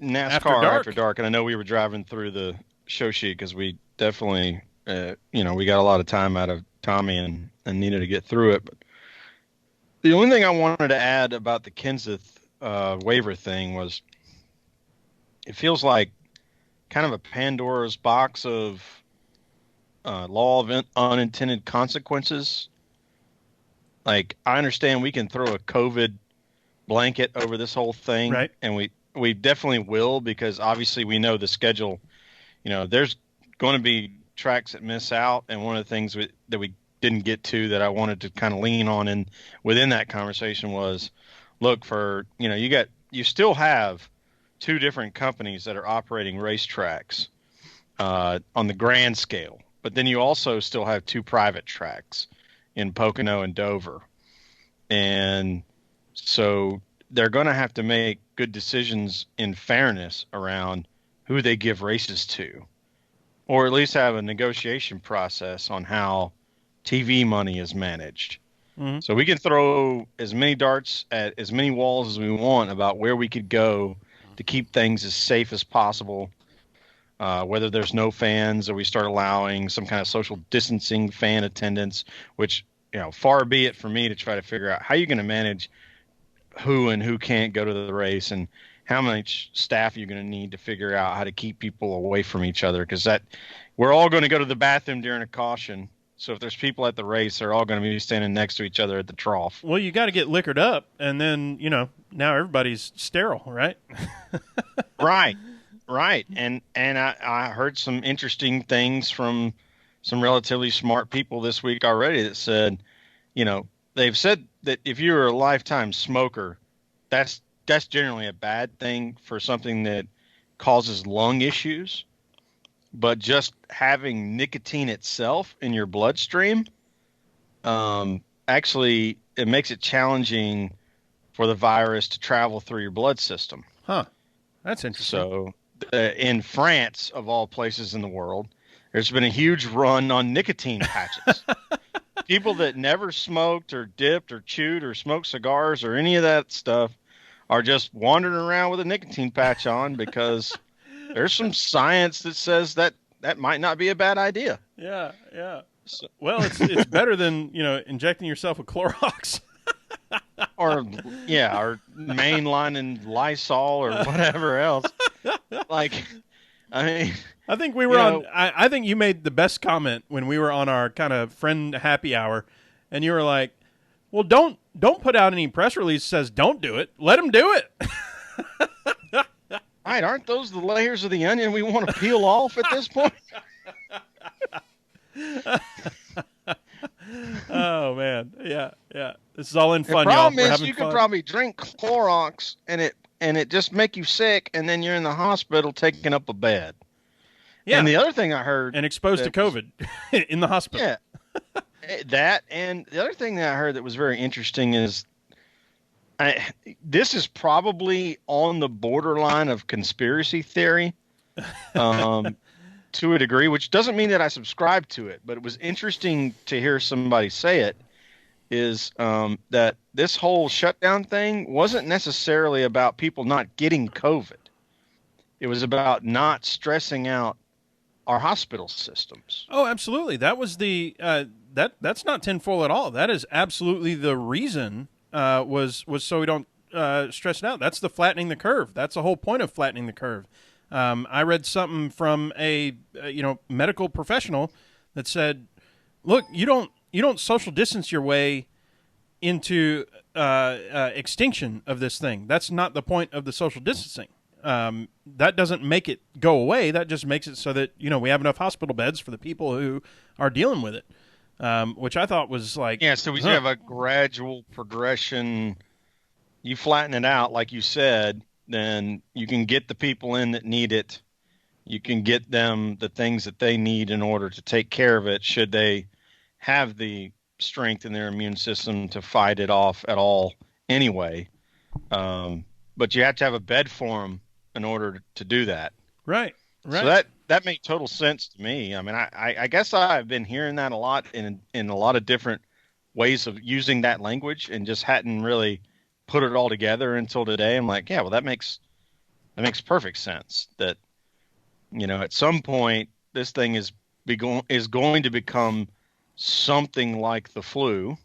NASCAR After Dark, and I know we were driving through the show sheet because we definitely, we got a lot of time out of Tommy and needed to get through it. But the only thing I wanted to add about the Kenseth waiver thing was it feels like kind of a Pandora's box of law of unintended consequences. Like, I understand we can throw a COVID blanket over this whole thing, right? And we definitely will, because obviously we know the schedule. There's going to be tracks that miss out, and one of the things that we didn't get to that I wanted to kind of lean on and within that conversation was, look, for you still have 2 different companies that are operating racetracks on the grand scale, but then you also still have two private tracks in Pocono and Dover. And so they're going to have to make good decisions in fairness around who they give races to, or at least have a negotiation process on how TV money is managed. Mm-hmm. So we can throw as many darts at as many walls as we want about where we could go to keep things as safe as possible. Whether there's no fans or we start allowing some kind of social distancing fan attendance, which, far be it for me to try to figure out how you're going to manage who and who can't go to the race and how much staff you're going to need to figure out how to keep people away from each other. Because we're all going to go to the bathroom during a caution. So if there's people at the race, they're all going to be standing next to each other at the trough. Well, you got to get liquored up, and then, now everybody's sterile, right? Right. And I heard some interesting things from some relatively smart people this week already that said, they've said that if you're a lifetime smoker, that's generally a bad thing for something that causes lung issues. But just having nicotine itself in your bloodstream, actually, it makes it challenging for the virus to travel through your blood system. Huh. That's interesting. So in France, of all places in the world, there's been a huge run on nicotine patches. People that never smoked or dipped or chewed or smoked cigars or any of that stuff are just wandering around with a nicotine patch on because there's some science that says that might not be a bad idea. Yeah. So, well, it's better than, injecting yourself with Clorox. or mainlining Lysol or whatever else. I think we were on. I think you made the best comment when we were on our kind of friend happy hour, and you were like, "Well, don't put out any press release that says don't do it. Let them do it." Right, aren't those the layers of the onion we want to peel off at this point? Oh man, yeah. This is all in fun, the y'all. Problem is, you could probably drink Clorox and it just make you sick, and then you're in the hospital taking up a bed. Yeah. And the other thing I heard, and exposed to COVID in the hospital. Yeah, that, and the other thing that I heard that was very interesting is, this is probably on the borderline of conspiracy theory, to a degree, which doesn't mean that I subscribe to it, but it was interesting to hear somebody say it, is that this whole shutdown thing wasn't necessarily about people not getting COVID. It was about not stressing out our hospital systems. Oh, absolutely. That was the that's not tinfoil at all. That is absolutely the reason. Was so we don't stress it out. That's the flattening the curve. That's the whole point of flattening the curve. I read something from a medical professional that said, "Look, you don't social distance your way into extinction of this thing. That's not the point of the social distancing. That doesn't make it go away. That just makes it so that we have enough hospital beds for the people who are dealing with it." Which I thought was like... Yeah, so we have a gradual progression. You flatten it out, like you said, then you can get the people in that need it. You can get them the things that they need in order to take care of it, should they have the strength in their immune system to fight it off at all anyway. But you have to have a bed for them in order to do that. Right. So that made total sense to me. I mean, I guess I've been hearing that a lot in a lot of different ways of using that language, and just hadn't really put it all together until today. I'm like, yeah, well, that makes perfect sense. That at some point this thing is going to become something like the flu,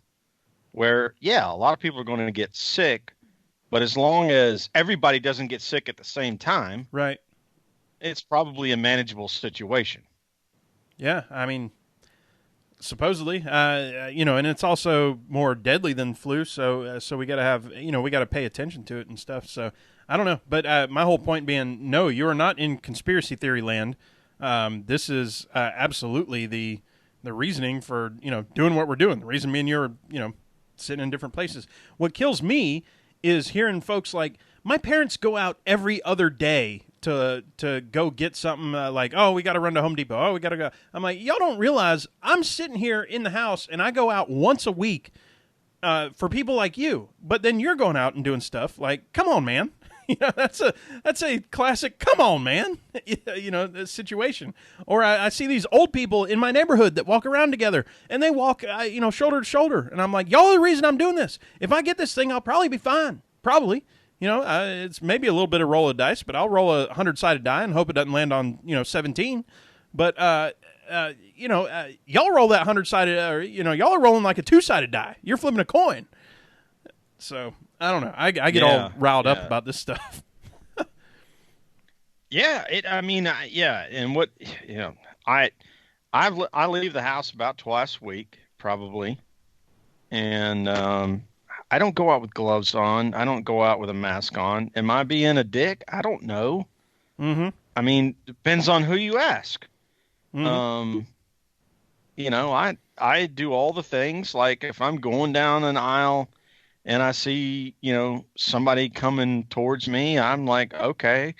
where a lot of people are going to get sick, but as long as everybody doesn't get sick at the same time, right, it's probably a manageable situation. Yeah, I mean, supposedly, and it's also more deadly than flu, so we got to have, we got to pay attention to it and stuff. So I don't know, but my whole point being, no, you are not in conspiracy theory land. This is absolutely the reasoning for doing what we're doing. The reason me and you are sitting in different places. What kills me is hearing folks like, my parents go out every other day to go get something like, oh, we got to run to Home Depot. Oh, we got to go. I'm like, y'all don't realize I'm sitting here in the house and I go out once a week for people like you. But then you're going out and doing stuff like, come on, man. That's a classic. Come on, man. Situation. Or I see these old people in my neighborhood that walk around together, and they walk, shoulder to shoulder, and I'm like, y'all are the reason I'm doing this. If I get this thing, I'll probably be fine. Probably. It's maybe a little bit of roll of dice, but I'll roll a 100-sided die and hope it doesn't land on 17. But y'all roll that 100-sided, or y'all are rolling like a 2-sided die. You're flipping a coin. So. I don't know. I get all riled up about this stuff. And what I leave the house about twice a week, probably, and I don't go out with gloves on. I don't go out with a mask on. Am I being a dick? I don't know. Mm-hmm. I mean, depends on who you ask. Mm-hmm. I do all the things. Like if I'm going down an aisle and I see, somebody coming towards me, I'm like, okay,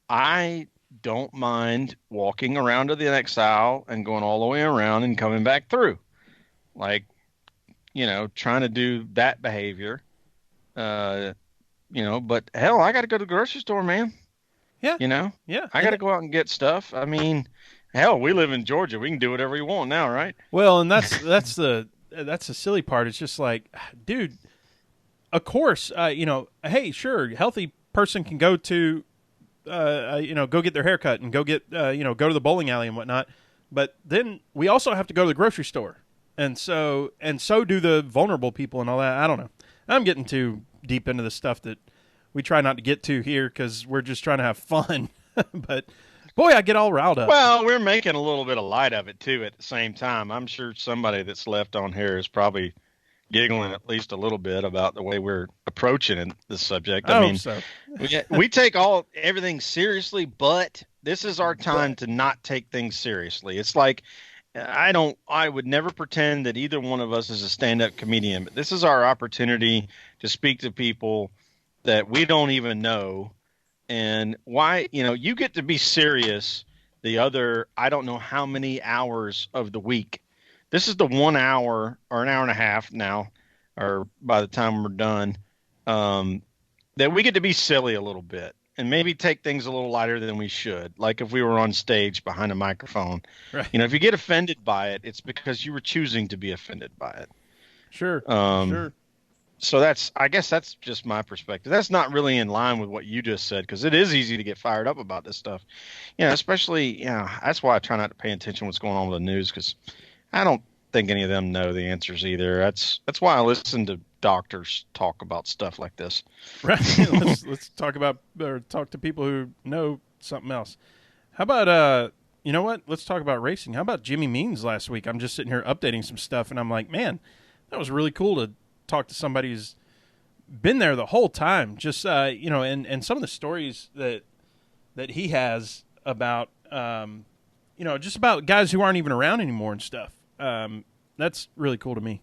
I don't mind walking around to the next aisle and going all the way around and coming back through. Like, trying to do that behavior. But hell, I got to go to the grocery store, man. Yeah. Yeah. I got to go out and get stuff. I mean, hell, we live in Georgia. We can do whatever we want now, right? Well, and that's the silly part. It's just like, dude, of course, hey, sure, healthy person can go to, go get their hair cut and go get, go to the bowling alley and whatnot. But then we also have to go to the grocery store. And so do the vulnerable people and all that. I don't know. I'm getting too deep into the stuff that we try not to get to here because we're just trying to have fun. But, boy, I get all riled up. Well, we're making a little bit of light of it, too, at the same time. I'm sure somebody that's left on here is probably giggling at least a little bit about the way we're approaching this subject. I mean, so. we take everything seriously, but this is our time to not take things seriously. It's like I would never pretend that either one of us is a stand-up comedian, but this is our opportunity to speak to people that we don't even know. And why, you get to be serious the other, I don't know how many hours of the week. This is the 1 hour or an hour and a half now, or by the time we're done, that we get to be silly a little bit and maybe take things a little lighter than we should. Like if we were on stage behind a microphone, right. If you get offended by it, it's because you were choosing to be offended by it. Sure. Sure. So I guess that's just my perspective. That's not really in line with what you just said, because it is easy to get fired up about this stuff. Especially, that's why I try not to pay attention to what's going on with the news, because I don't think any of them know the answers either. That's why I listen to doctors talk about stuff like this. Right. let's talk to people who know something else. How about you know what? Let's talk about racing. How about Jimmy Means last week? I'm just sitting here updating some stuff, and I'm like, man, that was really cool to talk to somebody who's been there the whole time. Just and some of the stories that he has about just about guys who aren't even around anymore and stuff. That's really cool to me.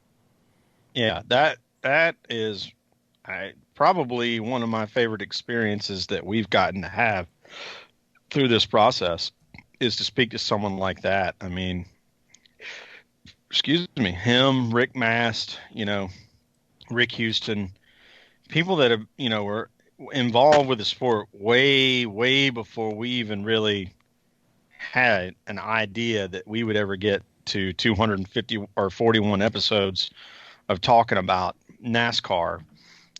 Yeah, that is probably one of my favorite experiences that we've gotten to have through this process, is to speak to someone like that. I mean, excuse me, him, Rick Mast, Rick Houston, people that have, were involved with the sport way, way before we even really had an idea that we would ever get to 250 or 41 episodes of talking about NASCAR,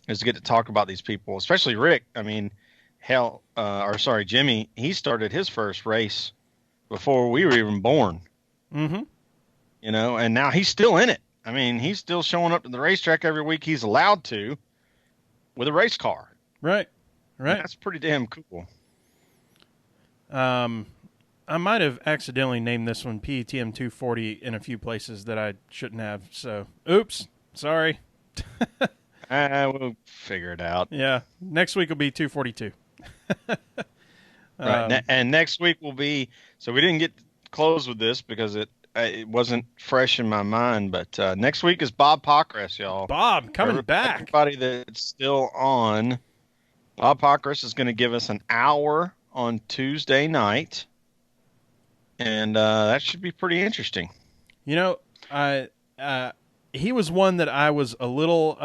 is to get to talk about these people, especially Rick. I mean, Jimmy, he started his first race before we were even born. Mm-hmm. And now he's still in it. I mean, he's still showing up to the racetrack every week he's allowed to with a race car. Right. That's pretty damn cool. I might have accidentally named this one PETM 240 in a few places that I shouldn't have. So, oops, sorry. We'll figure it out. Yeah, next week will be 242. Right, and next week will be. So we didn't get close with this because it wasn't fresh in my mind. But next week is Bob Pockrass, y'all. Bob coming back. Everybody that's still on, Bob Pockrass is going to give us an hour on Tuesday night, and that should be pretty interesting. You know, he was one that I was a little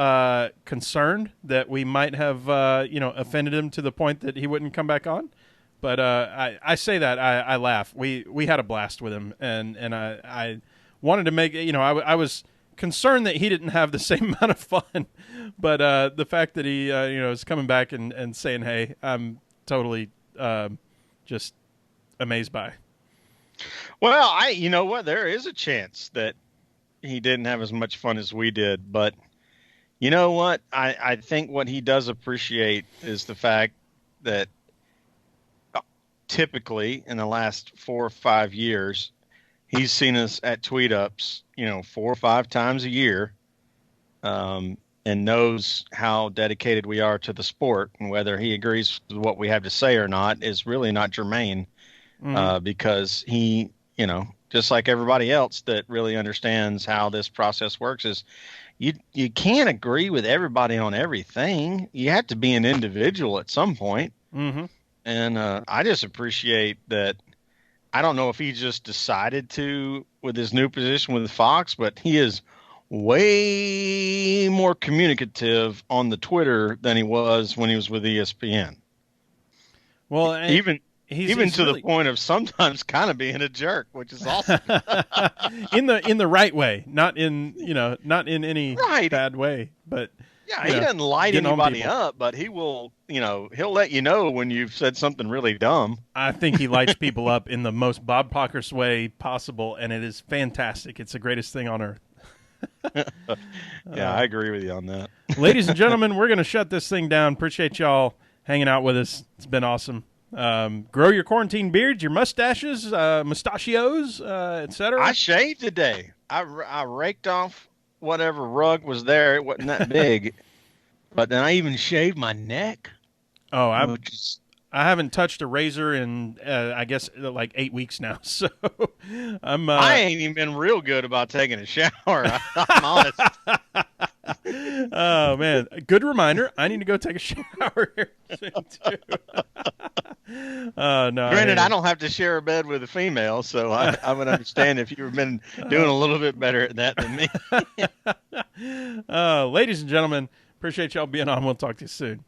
concerned that we might have, offended him to the point that he wouldn't come back on. But I say that I laugh. We had a blast with him, and I wanted to make I was concerned that he didn't have the same amount of fun. But the fact that he is coming back and saying, "Hey," I'm totally just amazed by. Well, you know what? There is a chance that he didn't have as much fun as we did, but you know what? I think what he does appreciate is the fact that typically in the last 4 or 5 years, he's seen us at Tweet Ups, 4 or 5 times a year, and knows how dedicated we are to the sport, and whether he agrees with what we have to say or not is really not germane. Because he, just like everybody else that really understands how this process works, is you can't agree with everybody on everything. You have to be an individual at some point. Mm-hmm. And I just appreciate that. I don't know if he just decided to with his new position with Fox, but he is way more communicative on the Twitter than he was when he was with ESPN. Well, Even to the point of sometimes kind of being a jerk, which is awesome. in the right way, not in any bad way. But yeah, he doesn't light anybody up, but he will, he'll let you know when you've said something really dumb. I think he lights people up in the most Bob Pockers way possible, and it is fantastic. It's the greatest thing on earth. Yeah, I agree with you on that. Ladies and gentlemen, we're going to shut this thing down. Appreciate y'all hanging out with us. It's been awesome. Grow your quarantine beards, your mustaches, mustachios, etc. I shaved today. I raked off whatever rug was there. It wasn't that big, but then I even shaved my neck. Oh, I haven't touched a razor in I guess like 8 weeks now. So I ain't even been real good about taking a shower. I'm honest. Oh man, good reminder. I need to go take a shower here soon too. No. Granted, I don't have to share a bed with a female, so I would understand if you've been doing a little bit better at that than me. Ladies and gentlemen, appreciate y'all being on. We'll talk to you soon.